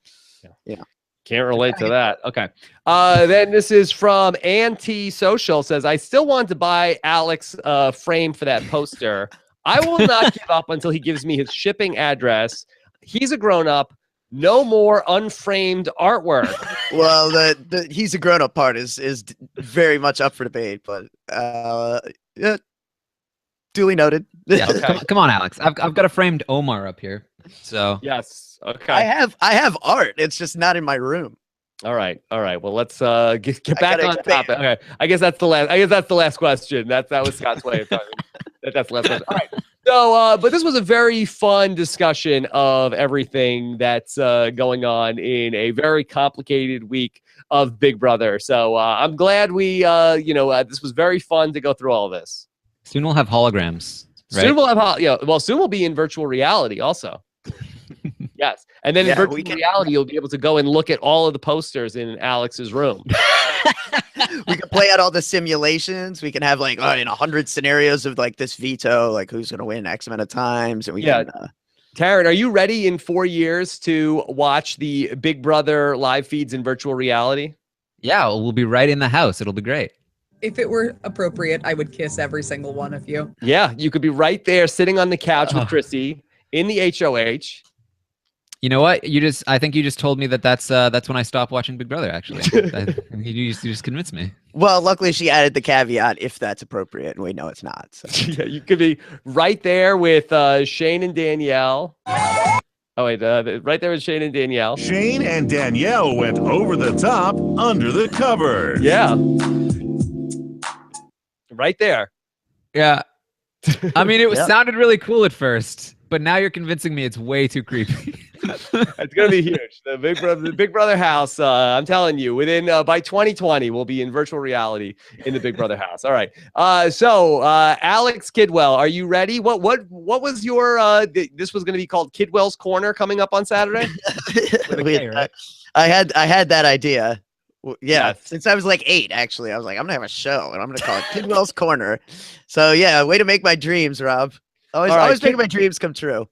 yeah. Can't relate to that. Okay. Then this is from Anti-Social says, I still want to buy Alex a frame for that poster. I will not give up until he gives me his shipping address. He's a grown-up. No more unframed artwork. Well, the he's a grown-up part is very much up for debate, but yeah, duly noted. Yeah, Okay. come on, Alex. I've got a framed Omar up here. So Yes. Okay. I have art. It's just not in my room. All right. Well, let's get back gotta on expand. topic. Okay. I guess that's the last question. That was Scott's way of talking. That's the last question. All right. So, but this was a very fun discussion of everything that's going on in a very complicated week of Big Brother. So I'm glad we, this was very fun to go through all of this. soon we'll have holograms. Right? Soon we'll have, soon we'll be in virtual reality also. Yes. And then in virtual reality, you'll be able to go and look at all of the posters in Alex's room. We can play out all the simulations. We can have like in 100 scenarios of like this veto, like who's going to win X amount of times. And we can. Taryn, are you ready in 4 years to watch the Big Brother live feeds in virtual reality? Yeah, we'll be right in the house. It'll be great. If it were appropriate, I would kiss every single one of you. Yeah, you could be right there sitting on the couch with Chrissy in the HOH. You know what? I think you just told me that's when I stopped watching Big Brother. Actually, you just convinced me. Well, luckily she added the caveat if that's appropriate, and we know it's not. So. Yeah, you could be right there with Shane and Danielle. Oh wait, right there with Shane and Danielle. Shane and Danielle went over the top under the covers. Yeah, right there. Yeah, I mean, it sounded really cool at first, but now you're convincing me it's way too creepy. It's gonna be huge. The Big Brother house. I'm telling you, within by 2020, we'll be in virtual reality in the Big Brother house. All right. So Alex Kidwell, are you ready? What was your? This was gonna be called Kidwell's Corner coming up on Saturday. Right? I had that idea. Yeah, since I was like 8, actually, I was like, I'm gonna have a show and I'm gonna call it Kidwell's Corner. So yeah, way to make my dreams, Rob. Always making my dreams come true.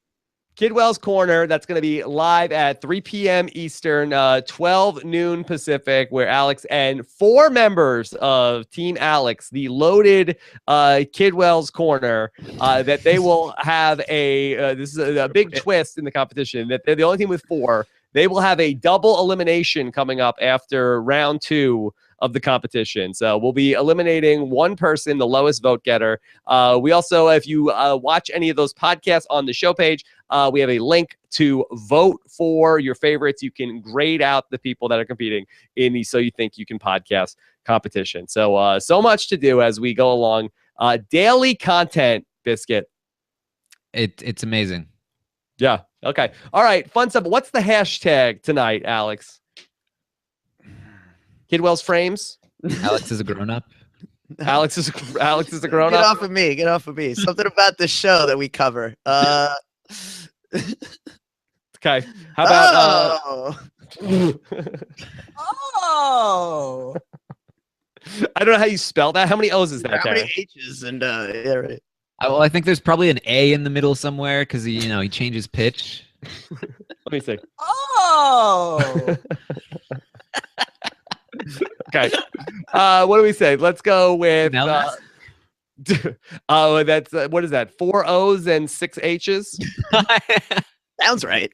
Kidwell's Corner, that's going to be live at 3 p.m. Eastern, 12 noon Pacific, where Alex and 4 members of Team Alex, the loaded Kidwell's Corner, that they will have this is a big twist in the competition, that they're the only team with 4. They will have a double elimination coming up after round 2 of the competition. So we'll be eliminating one person, the lowest vote getter. We also, if you watch any of those podcasts on the show page, we have a link to vote for your favorites. You can grade out the people that are competing in the So You Think You Can podcast competition. So, so much to do as we go along. Daily content, Biscuit. It's amazing. Yeah. Okay. All right. Fun stuff. What's the hashtag tonight, Alex? Kidwell's frames. Alex is a grown-up. Alex is a grown-up. Get off of me. Get off of me. Something about the show that we cover. Okay. How about I don't know how you spell that. How many O's is that? How many H's and yeah, right. Well, I think there's probably an A in the middle somewhere because he changes pitch. Let me see. Oh. Okay. What do we say? Let's go with that's what is that? 4 O's and 6 H's? Sounds right.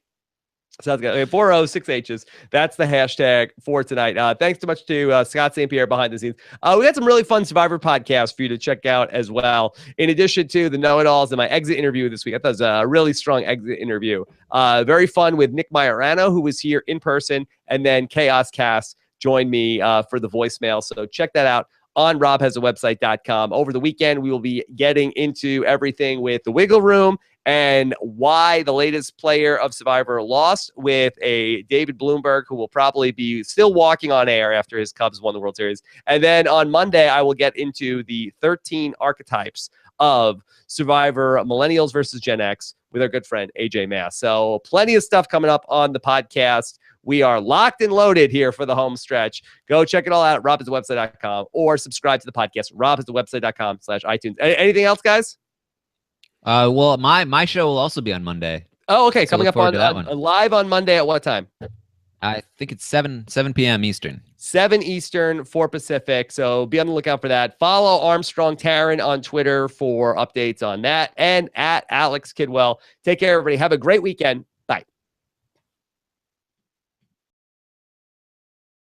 Sounds good. Okay, 4 O's, 6 H's. That's the hashtag for tonight. Thanks so much to Scott St. Pierre behind the scenes. We had some really fun Survivor podcasts for you to check out as well. In addition to the Know-It-Alls and my exit interview this week. I thought it was a really strong exit interview. Very fun with Nick Majorano, who was here in person, and then Chaos Cast joined me for the voicemail. So check that out on robhasawebsite.com. Over the weekend, we will be getting into everything with the Wiggle Room and why the latest player of Survivor lost with a David Bloomberg, who will probably be still walking on air after his Cubs won the World Series. And then on Monday, I will get into the 13 archetypes of Survivor Millennials versus Gen X, with our good friend AJ Mass. So plenty of stuff coming up on the podcast. We are locked and loaded here for the home stretch. Go check it all out at robhasthewebsite.com or subscribe to the podcast, robhasthewebsite.com/iTunes. Anything else, guys? Well, my show will also be on Monday. Oh, okay. So Coming look up forward to that on one. live on Monday at what time? I think it's 7 p.m. Eastern. 7 Eastern, 4 Pacific. So be on the lookout for that. Follow Armstrong Taryn on Twitter for updates on that and at Alex Kidwell. Take care, everybody. Have a great weekend.